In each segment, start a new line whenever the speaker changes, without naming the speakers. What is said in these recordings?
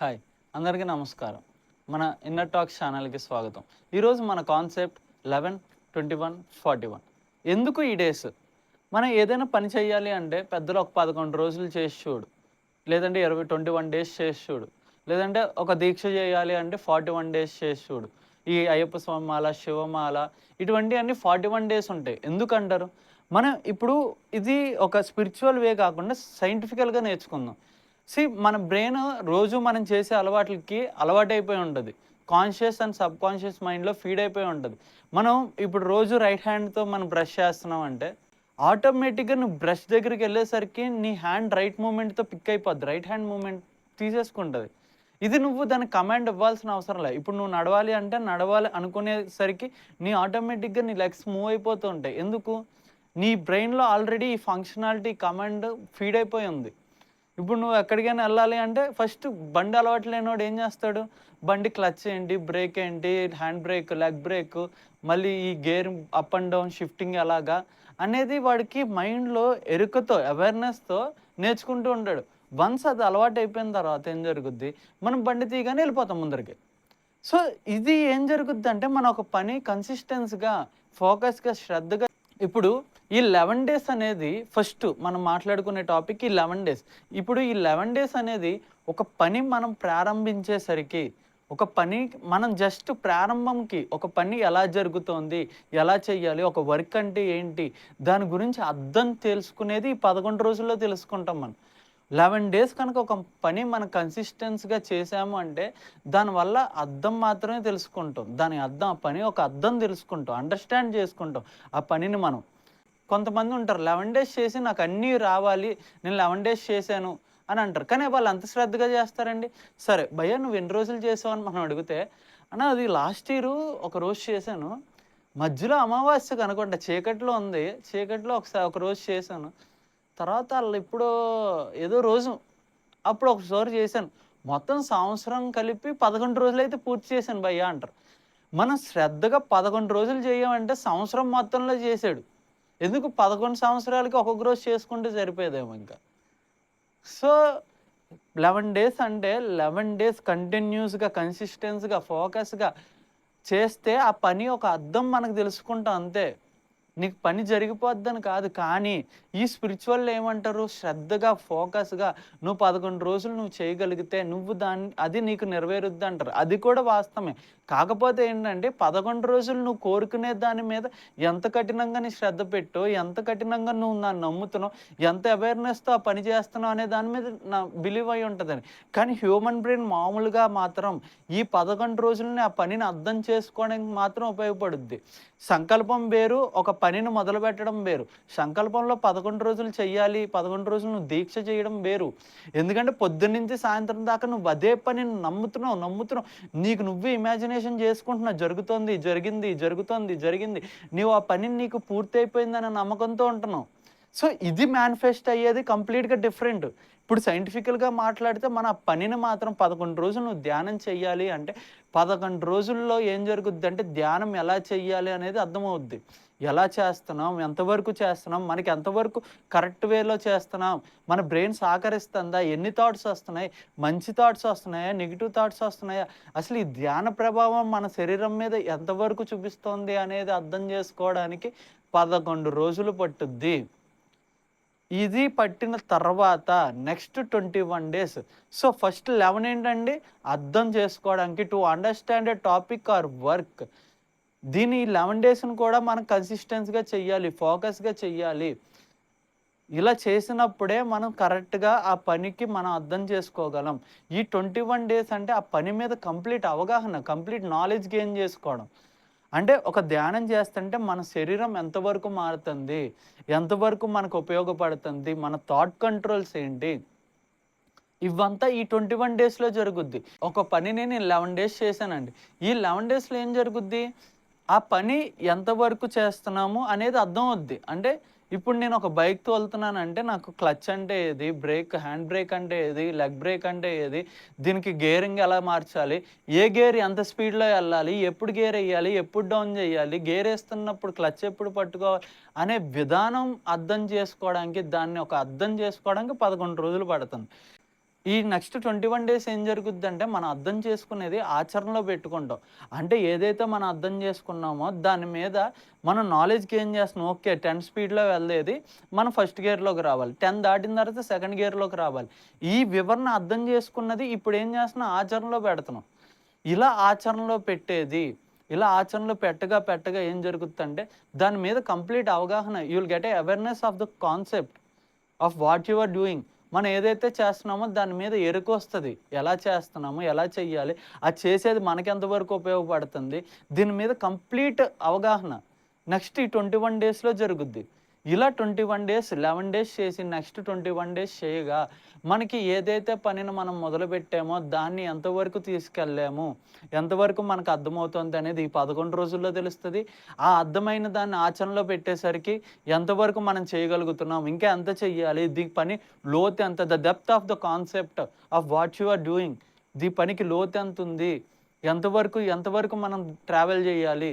Hi, అందరికీ నమస్కారం. మన ఇన్నర్ టాక్స్ ఛానల్‌కి స్వాగతం. ఈరోజు మన కాన్సెప్ట్ 11, 21, 41. ఎందుకు ఈ డేస్? మనం ఏదైనా పని చేయాలి అంటే పెద్దలు ఒక 11 రోజులు చేసి చూడు. లేదంటే 21 డేస్ చేసి చూడు. లేదంటే ఒక దీక్ష చేయాలి అంటే 41 డేస్ చేసి చూడు. ఈ అయ్యప్ప స్వామి మాల, శివమాల ఇటువంటివన్నీ 41 డేస్ ఉంటాయి. ఎందుకంటారు? మనం ఇప్పుడు ఇది ఒక స్పిరిచువల్ వే కాకుండా సైంటిఫికల్‌గా నేర్చుకుందాం. మన బ్రెయిన్ రోజు మనం చేసే అలవాట్లకి అలవాటైపోయి ఉంటది. కాన్షియస్ అండ్ సబ్‌కాన్షియస్ మైండ్‌లో ఫీడ్ అయిపోయి ఉంటది. మనం ఇప్పుడు రోజు రైట్ హ్యాండ్‌తో మనం బ్రష్ చేస్తున్నాం అంటే, ఆటోమేటిక్‌గా నువ్వు బ్రష్ దగ్గరికెళ్ళేసరికి నీ హ్యాండ్ రైట్ మూవ్‌మెంట్‌తో పిక్ అయిపోద్ది. రైట్ హ్యాండ్ మూవ్‌మెంట్ తీసేసుకుంటది. ఇది నువ్వు దానికి కమాండ్ ఇవ్వాల్సిన అవసరం లే. ఇప్పుడు నువ్వు నడవాలి అంటే నడవాలి అనుకునేసరికి ఆటోమేటిక్‌గా నీ లెగ్స్ మూవ్ అయిపోతూ ఉంటాయి. ఎందుకు? నీ బ్రెయిన్‌లో ఆల్రెడీ ఈ ఫంక్షనాలిటీ కమాండ్ ఫీడ్ అయిపోయి ఉంది. ఇప్పుడు నువ్వు ఎక్కడికైనా ఎళ్ళాలి అంటే ఫస్ట్ బండి అలవాటు లేనోడు ఏం చేస్తాడు? బండి క్లచ్ ఏంటి? బ్రేక్ ఏంటి? హ్యాండ్ బ్రేక్, లెగ్ బ్రేకు, మళ్ళీ ఈ gear up and down shifting ఎలాగా? అనేది వాడికి మైండ్‌లో ఎరుకతో, అవేర్‌నెస్‌తో నేర్చుకుంటూ ఉంటాడు. వన్స్ అది అలవాటయిపోయిన తర్వాత ఏం జరుగుద్ది? మనం బండి తీయగానే ఎళ్ళిపోతాం ముందరికి. సో, ఇది ఏం జరుగుద్దంటే మనం ఒక పని కన్సిస్టెన్స్‌గా, ఫోకస్‌గా, శ్రద్ధగా ఇప్పుడు ఈ 11 డేస్ అనేది ఫస్ట్ మనం మాట్లాడుకునే టాపిక్ ఈ 11 డేస్. ఇప్పుడు ఈ 11 డేస్ అనేది ఒక పని మనం ప్రారంభించేసరికి, ఒక పని మనం జస్ట్ ప్రారంభంకి ఒక పని ఎలా జరుగుతోంది? ఎలా చేయాలి? ఒక వర్క్ అంటే ఏంటి? దాని గురించి అర్థం తెలుసుకునేది ఈ 11 రోజుల్లో తెలుసుకుంటాం మనం. 11 డేస్ కనుక ఒక పని మనం కన్సిస్టెన్స్‌గా చేశాము అంటే, దానివల్ల అర్థం మాత్రమే తెలుసుకుంటాం. దాని అర్థం ఆ పని ఒక అర్థం తెలుసుకుంటాం. అండర్‌స్టాండ్ చేసుకుంటాం ఆ పనిని మనం. కొంతమందుంటారు 11 డేస్ చేసి నాకన్నీ రావాలి. నేను 11 డేస్ చేశాను అని అంటారు. కానీ వాళ్ళు అంత శ్రద్ధగా చేస్తారండి? సరే భయ్యా నువ్వు ఎన్ని రోజులు చేసావు అని మనం అడిగితే, అన్న అది లాస్ట్ ఇయరు ఒకరోజు చేశాను. మధ్యలో అమావాస్యకు అనుకుంటా చీకట్లో ఉంది. చీకట్లో ఒకరోజు చేశాను. తర్వాత ఆళ్ళెప్పుడో ఏదో రోజు అప్పుడు ఒకసారి చేశాను. మొత్తం సంవత్సరం కలిపి 11 రోజులైతే పూర్తి చేశాను భయ్యా అంటారు. మనం శ్రద్ధగా 11 రోజులు చేయమంటే సంవత్సరం మొత్తంలో చేశాడు. ఎందుకు 11 సంవత్సరాలకి ఒక్కొక్క రోజు చేసుకుంటే సరిపోయేదేమో ఇంకా. సో, 11 డేస్ అంటే 11 డేస్ కంటిన్యూస్‌గా, కన్సిస్టెన్స్‌గా, ఫోకస్‌గా చేస్తే ఆ పని ఒక అర్థం మనకు తెలుసుకుంటాం అంతే. నీకు పని జరిగిపోద్దని కాదు. కానీ ఈ స్పిరిచువల్‌లో ఏమంటారు? శ్రద్ధగా, ఫోకస్‌గా నువ్వు 11 రోజులు నువ్వు చేయగలిగితే నువ్వు అది నీకు నెరవేరుద్దంటారు. అది కూడా వాస్తవమే. కాకపోతే ఏంటంటే 11 రోజులు నువ్వు కోరుకునే దాని మీద ఎంత కఠినంగా నీ శ్రద్ధ పెట్టో, ఎంత కఠినంగా నువ్వు నన్ను నమ్ముతున్నావు, ఎంత అవేర్‌నెస్‌తో ఆ పని చేస్తున్నావు అనే దాని మీద బిలీవ్ అయ్యి ఉంటదని. కానీ హ్యూమన్ బ్రెయిన్ మామూలుగా మాత్రం ఈ 11 రోజులని ఆ పనిని అర్థం చేసుకోవడానికి మాత్రం ఉపయోగపడుద్ది. సంకల్పం వేరు, ఒక పనిని మొదలుపెట్టడం వేరు. సంకల్పంలో 11 రోజులు చెయ్యాలి, 11 రోజులు నువ్వు దీక్ష చేయడం వేరు. ఎందుకంటే పొద్దున్నుంచి సాయంత్రం దాకా నువ్వు అదే పనిని నమ్ముతున్నావు. నీకు నువ్వే ఇమాజినేషన్ చేసుకుంటున్నావు. జరుగుతోంది, జరిగింది, జరుగుతోంది, జరిగింది. నీవు ఆ పని నీకు పూర్తయిపోయిందన్న నమ్మకంతో ఉంటున్నావు. సో, ఇది మేనిఫెస్ట్ అయ్యేది కంప్లీట్‌గా డిఫరెంట్. ఇప్పుడు సైంటిఫికల్‌గా మాట్లాడితే మన ఆ పనిని మాత్రం 11 రోజులు నువ్వు ధ్యానం చెయ్యాలి అంటే 11 రోజుల్లో ఏం జరుగుద్దంటే ధ్యానం ఎలా చెయ్యాలి అనేది అర్థమవుద్ది. ఎలా చేస్తున్నాం? ఎంతవరకు చేస్తున్నాం? మనకి ఎంతవరకు కరెక్ట్ వేలో చేస్తున్నాం? మన బ్రెయిన్ సహకరిస్తుందా? ఎన్ని థాట్స్ వస్తున్నాయి? మంచి థాట్స్ వస్తున్నాయా? నెగెటివ్ థాట్స్ వస్తున్నాయా? అసలు ఈ ధ్యాన ప్రభావం మన శరీరం మీద ఎంతవరకు చూపిస్తోంది అనేది అర్థం చేసుకోవడానికి 11 రోజులు పట్టుద్ది. ఇది పట్టిన తర్వాత నెక్స్ట్ 21 డేస్. సో, ఫస్ట్ 11 ఏంటండి? అర్థం చేసుకోవడానికి to understand a topic or work. దీని 11 డేస్‌ని కూడా మనం కన్సిస్టెన్స్‌గా చెయ్యాలి. ఫోకస్‌గా చెయ్యాలి. ఇలా చేసినప్పుడే మనం కరెక్ట్‌గా ఆ పనికి మనం అర్థం చేసుకోగలం. ఈ 21 డేస్ అంటే ఆ పని మీద కంప్లీట్ అవగాహన, కంప్లీట్ నాలెడ్జ్ గెయిన్ చేసుకోవడం. అంటే ఒక ధ్యానం చేస్తంటే మన శరీరం ఎంతవరకు మారుతుంది? ఎంతవరకు మనకు ఉపయోగపడుతుంది? మన థాట్ కంట్రోల్స్ ఏంటి? ఇవంతా ఈ 21 డేస్‌లో జరుగుద్ది. ఒక పనిని నేను 11 డేస్ చేశానండి. ఈ 11 డేస్‌లో ఏం జరుగుద్ది? ఆ పని ఎంతవరకు చేస్తున్నాము అనేది అర్థమవుద్ది. అంటే ఇప్పుడు నేను ఒక బైక్ తోలుతున్నానంటే నాకు క్లచ్ అంటే ఏది? హ్యాండ్ బ్రేక్ అంటే ఏది? లెగ్ బ్రేక్ అంటే ఏది? దీనికి గేరింగ్ ఎలా మార్చాలి? ఏ గేర్ ఎంత స్పీడ్‌లో ఎళ్ళాలి? ఎప్పుడు గేర్ ఎయ్యాలి? ఎప్పుడు డౌన్ జేయాలి? గేర్ ఏస్తున్నప్పుడు క్లచ్ ఎప్పుడు పట్టుకోవాలి? అనే విధానం అర్థం చేసుకోవడానికి దాన్ని ఒక అర్థం చేసుకోవడానికి 11 రోజులు పడుతుంది. ఈ నెక్స్ట్ 21 డేస్ ఏం జరుగుద్దంటే, మనం అర్థం చేసుకునేది ఆచరణలో పెట్టుకుంటాం. అంటే ఏదైతే మనం అర్థం చేసుకున్నామో దాని మీద మనం నాలెడ్జ్ గెయిన్ చేస్తున్నాం. ఓకే. 10 స్పీడ్‌లో వెళ్ళేది మనం ఫస్ట్ గేర్‌లోకి రావాలి. 10 దాటిన తర్వాత సెకండ్ గేర్‌లోకి రావాలి. ఈ వివరణ అర్థం చేసుకున్నది ఇప్పుడు ఏం చేస్తున్నాం, ఆచరణలో పెడుతున్నాం. ఇలా ఆచరణలో పెట్టేది, ఇలా ఆచరణలో పెట్టగా ఏం జరుగుద్దంటే, దాని మీద కంప్లీట్ అవగాహన, you will get a awareness of the concept of what you are doing. మనం ఏదైతే చేస్తున్నామో దాని మీద ఎరుకొస్తది. ఎలా చేస్తున్నాము? ఎలా చెయ్యాలి? అది చేసేది మనకెంత వరకు ఉపయోగపడుతుంది? దీని మీద కంప్లీట్ అవగాహన నెక్స్ట్ ఈ 21 డేస్‌లో జరుగుద్ది. ఇలా 21 డేస్, 11 డేస్ చేసి నెక్స్ట్ 21 డేస్ చేయగా మనకి ఏదైతే పనిని మనం మొదలుపెట్టామో దాన్ని ఎంతవరకు తీసుకెళ్ళాము, ఎంతవరకు మనకు అర్థమవుతుంది అనేది ఈ 11 రోజుల్లో తెలుస్తది. ఆ అర్థమైన దాన్ని ఆచరణలో పెట్టేసరికి ఎంతవరకు మనం చేయగలుగుతున్నాం, ఇంకా ఎంత చెయ్యాలి, పని లోతు ఎంత, the depth of the concept of what you are doing. పనికి లోతు ఎంతుంది, ఎంతవరకు మనం ట్రావెల్ చేయాలి,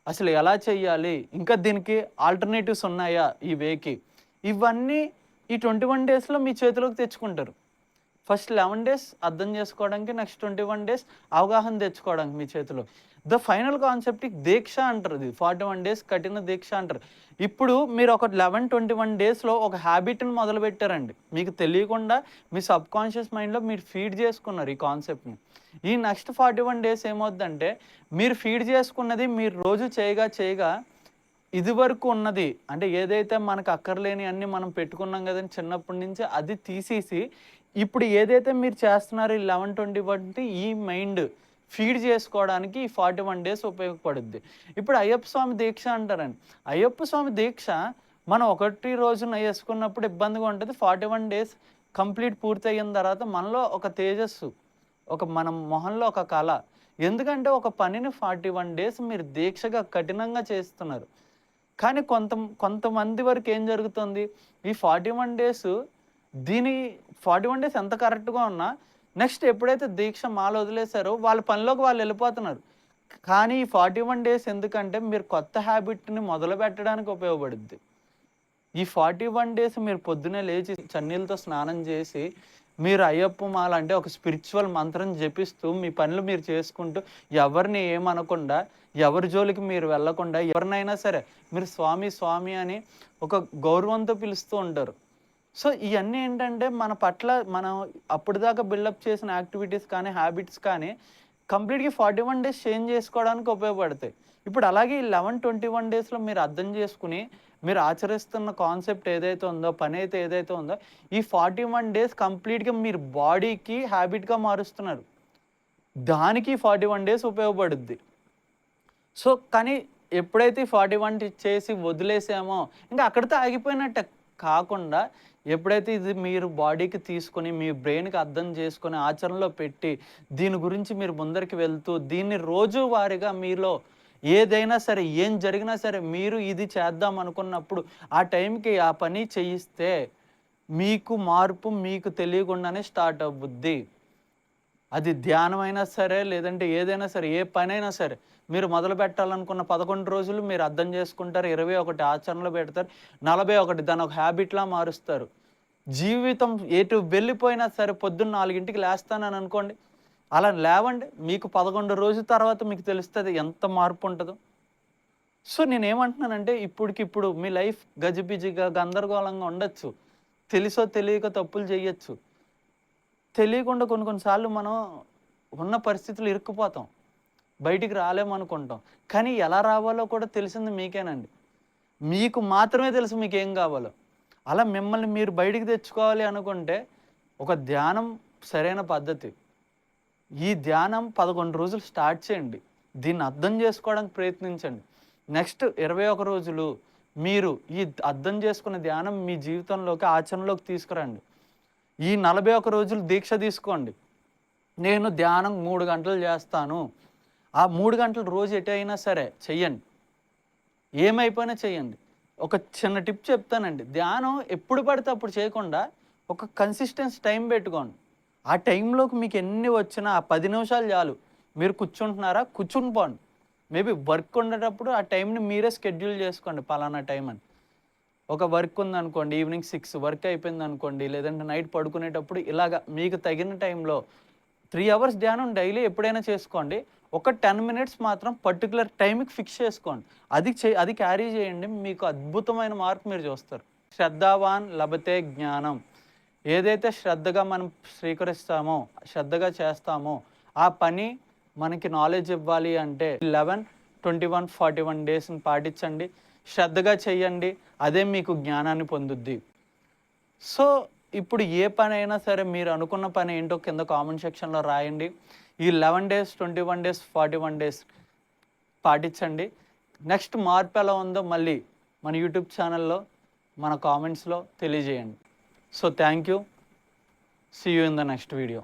అసలు ఎలా చెయ్యాలి, ఇంకా దీనికి ఆల్టర్‌నేటివ్స్ ఉన్నాయా ఈ వేకి, ఇవన్నీ ఈ 21 డేస్‌లో మీ చేతిలోకి తెచ్చుకుంటారు. ఫస్ట్ 11 డేస్ అర్థం చేసుకోవడానికి, నెక్స్ట్ 21 డేస్ అవగాహన తెచ్చుకోవడానికి మీ చేతిలో. ద ఫైనల్ కాన్సెప్ట్‌కి దీక్ష అంటారు. ఇది 41 డేస్ కఠిన దీక్ష అంటారు. ఇప్పుడు మీరు ఒక 11, 21 డేస్‌లో ఒక హ్యాబిట్‌ని మొదలుపెట్టారండి. మీకు తెలియకుండా మీ సబ్‌కాన్షియస్ మైండ్‌లో మీరు ఫీడ్ చేసుకున్నారు ఈ కాన్సెప్ట్‌ని. ఈ నెక్స్ట్ 41 డేస్ ఏమవుద్దంటే, మీరు ఫీడ్ చేసుకున్నది మీరు రోజు చేయగా ఇదివరకు ఉన్నది, అంటే ఏదైతే మనకు అక్కర్లేని అన్నీ మనం పెట్టుకున్నాం కదండీ చిన్నప్పటి నుంచి, అది తీసేసి ఇప్పుడు ఏదైతే మీరు చేస్తున్నారో ఈ 11, 21 ఈ మైండ్ ఫీడ్ చేసుకోవడానికి ఈ 41 డేస్ ఉపయోగపడుద్ది. ఇప్పుడు అయ్యప్ప స్వామి దీక్ష అంటారండి. అయ్యప్ప స్వామి దీక్ష మనం ఒకటి రోజున యేసుకున్నప్పుడు ఇబ్బందిగా ఉంటది. 41 డేస్ కంప్లీట్ పూర్తయిన తర్వాత మనలో ఒక తేజస్సు, మనం మొహంలో ఒక కళ. ఎందుకంటే ఒక పనిని 41 డేస్ మీరు దీక్షగా కఠినంగా చేస్తున్నారు. కానీ కొంతమంది వరకు ఏం జరుగుతుంది, ఈ 41 డేసు దీని 41 డేస్ ఎంత కరెక్ట్‌గా ఉన్నా, నెక్స్ట్ ఎప్పుడైతే దీక్ష మాల వదిలేసారో వాళ్ళ పనిలోకి వాళ్ళెళ్ళిపోతున్నారు. కానీ ఈ 41 డేస్ ఎందుకంటే మీరు కొత్త హ్యాబిట్‌ని మొదలుపెట్టడానికి ఉపయోగపడుద్ది. ఈ 41 డేస్ మీరు పొద్దున్నే లేచి చన్నీళ్ళతో స్నానం చేసి, మీరు అయ్యప్ప మాల అంటే ఒక స్పిరిచ్యువల్ మంత్రం జపిస్తూ, మీ పనులు మీరు చేసుకుంటూ, ఎవరిని ఏమనకుండా, ఎవరి జోలికి మీరు వెళ్ళకుండా, ఎవరినైనా సరే మీరు స్వామి, స్వామి అని ఒక గౌరవంతో పిలుస్తూ ఉంటారు. సో, ఇయన్నీ ఏంటంటే మన పట్ల మనం అప్పటిదాకా బిల్డప్ చేసిన యాక్టివిటీస్ కానీ, హ్యాబిట్స్ కానీ కంప్లీట్‌గా 41 డేస్ చేంజ్ చేసుకోవడానికి ఉపయోగపడతాయి. ఇప్పుడు అలాగే ఈ 11, 21 డేస్‌లో మీరు అర్థం చేసుకొని, మీరు ఆచరిస్తున్న కాన్సెప్ట్ ఏదైతే ఉందో, పనైతే ఏదైతే ఉందో, ఈ 41 డేస్ కంప్లీట్‌గా మీరు బాడీకి హ్యాబిట్‌గా మారుస్తున్నారు. దానికి 41 డేస్ ఉపయోగపడుద్ది. సో, కానీ ఎప్పుడైతే 41 చేసి వదిలేసామో, ఇంకా అక్కడితో ఆగిపోయినట్టే. కాకుండా ఎప్పుడైతే ఇది మీరు బాడీకి తీసుకొని, మీ బ్రెయిన్‌కి అర్థం చేసుకొని, ఆచరణలో పెట్టి, దీని గురించి మీరు ముందరికి వెళ్తూ, దీన్ని రోజువారీగా మీలో ఏదైనా సరే, ఏం జరిగినా సరే, మీరు ఇది చేద్దాం అనుకున్నప్పుడు, ఆ టైంకి ఆ పని చేయిస్తే, మీకు మార్పు మీకు తెలియకుండానే స్టార్ట్ అవ్వుద్ది. అది ధ్యానమైనా సరే, లేదంటే ఏదైనా సరే, ఏ పనైనా సరే, మీరు మొదలుపెట్టాలనుకున్న 11 రోజులు మీరు అర్థం చేసుకుంటారు. 21 ఆచరణలో పెడతారు. 41 దాన్ని ఒక హ్యాబిట్‌లా మారుస్తారు. జీవితం ఎటు వెళ్ళిపోయినా సరే పొద్దున్న 4కి లేస్తానని అనుకోండి. అలా లేవండి. మీకు 11 రోజుల తర్వాత మీకు తెలుస్తది ఎంత మార్పు ఉంటదో. సో, నేనేమంటున్నానంటే ఇప్పటికిప్పుడు మీ లైఫ్ గజిబిజిగా, గందరగోళంగా ఉండొచ్చు. తెలిసో తెలియకో తప్పులు చేయొచ్చు. తెలియకుండా కొన్ని సార్లు మనం ఉన్న పరిస్థితుల్లో ఇరుక్కుపోతాం. బయటికి రాలేమనుకుంటాం. కానీ ఎలా రావాలో కూడా తెలిసింది మీకేనండి. మీకు మాత్రమే తెలుసు మీకేం కావాలో. అలా మిమ్మల్ని మీరు బయటికి తెచ్చుకోవాలి అనుకుంటే ఒక ధ్యానం సరైన పద్ధతి. ఈ ధ్యానం 11 రోజులు స్టార్ట్ చేయండి. దీన్ని అర్థం చేసుకోవడానికి ప్రయత్నించండి. నెక్స్ట్ 21 రోజులు మీరు ఈ అర్థం చేసుకున్న ధ్యానం మీ జీవితంలోకి, ఆచరణలోకి తీసుకురండి. ఈ 41 రోజులు దీక్ష తీసుకోండి. నేను ధ్యానం 3 గంటలు చేస్తాను. ఆ 3 గంటలు రోజు ఎటైనా సరే చెయ్యండి. ఏమైపోయినా చెయ్యండి. ఒక చిన్న టిప్ చెప్తానండి. ధ్యానం ఎప్పుడు పడితే అప్పుడు చేయకుండా ఒక కన్సిస్టెన్సీ టైం పెట్టుకోండి. ఆ టైంలోకి మీకు ఎన్ని వచ్చినా ఆ 10 నిమిషాలు చాలు. మీరు కూర్చుంటున్నారా? కూర్చుని పోండి. మేబీ వర్క్ ఉండేటప్పుడు ఆ టైంని మీరే షెడ్యూల్ చేసుకోండి పలానా టైం అని. ఒక వర్క్ ఉందనుకోండి, ఈవినింగ్ 6 వర్క్ అయిపోయిందనుకోండి, లేదంటే నైట్ పడుకునేటప్పుడు ఇలాగ మీకు తగిన టైంలో 3 అవర్స్ ధ్యానం డైలీ ఎప్పుడైనా చేసుకోండి. ఒక 10 మినిట్స్ మాత్రం పర్టిక్యులర్ టైంకి ఫిక్స్ చేసుకోండి. అది క్యారీ చేయండి. మీకు అద్భుతమైన మార్పు మీరు చూస్తారు. శ్రద్ధావాన్ లభతే జ్ఞానం. ఏదైతే శ్రద్ధగా మనం స్వీకరిస్తామో, శ్రద్ధగా చేస్తామో, ఆ పని మనకి నాలెడ్జ్ ఇవ్వాలి అంటే 11, 21, 41 డేస్‌ని పాటించండి. శ్రద్ధగా చేయండి. అదే మీకు జ్ఞానాన్ని పొందుద్ది. సో, ఇప్పుడు ఏ పనైనా సరే మీరు అనుకున్న పని ఏంటో కింద కామెంట్ సెక్షన్‌లో రాయండి. ఈ 11 డేస్, 21 డేస్, 41 డేస్ పాటించండి. నెక్స్ట్ మార్పు ఎలా ఉందో మళ్ళీ మన యూట్యూబ్ ఛానల్‌లో, మన కామెంట్స్‌లో తెలియజేయండి. So, thank you. See you in the next video.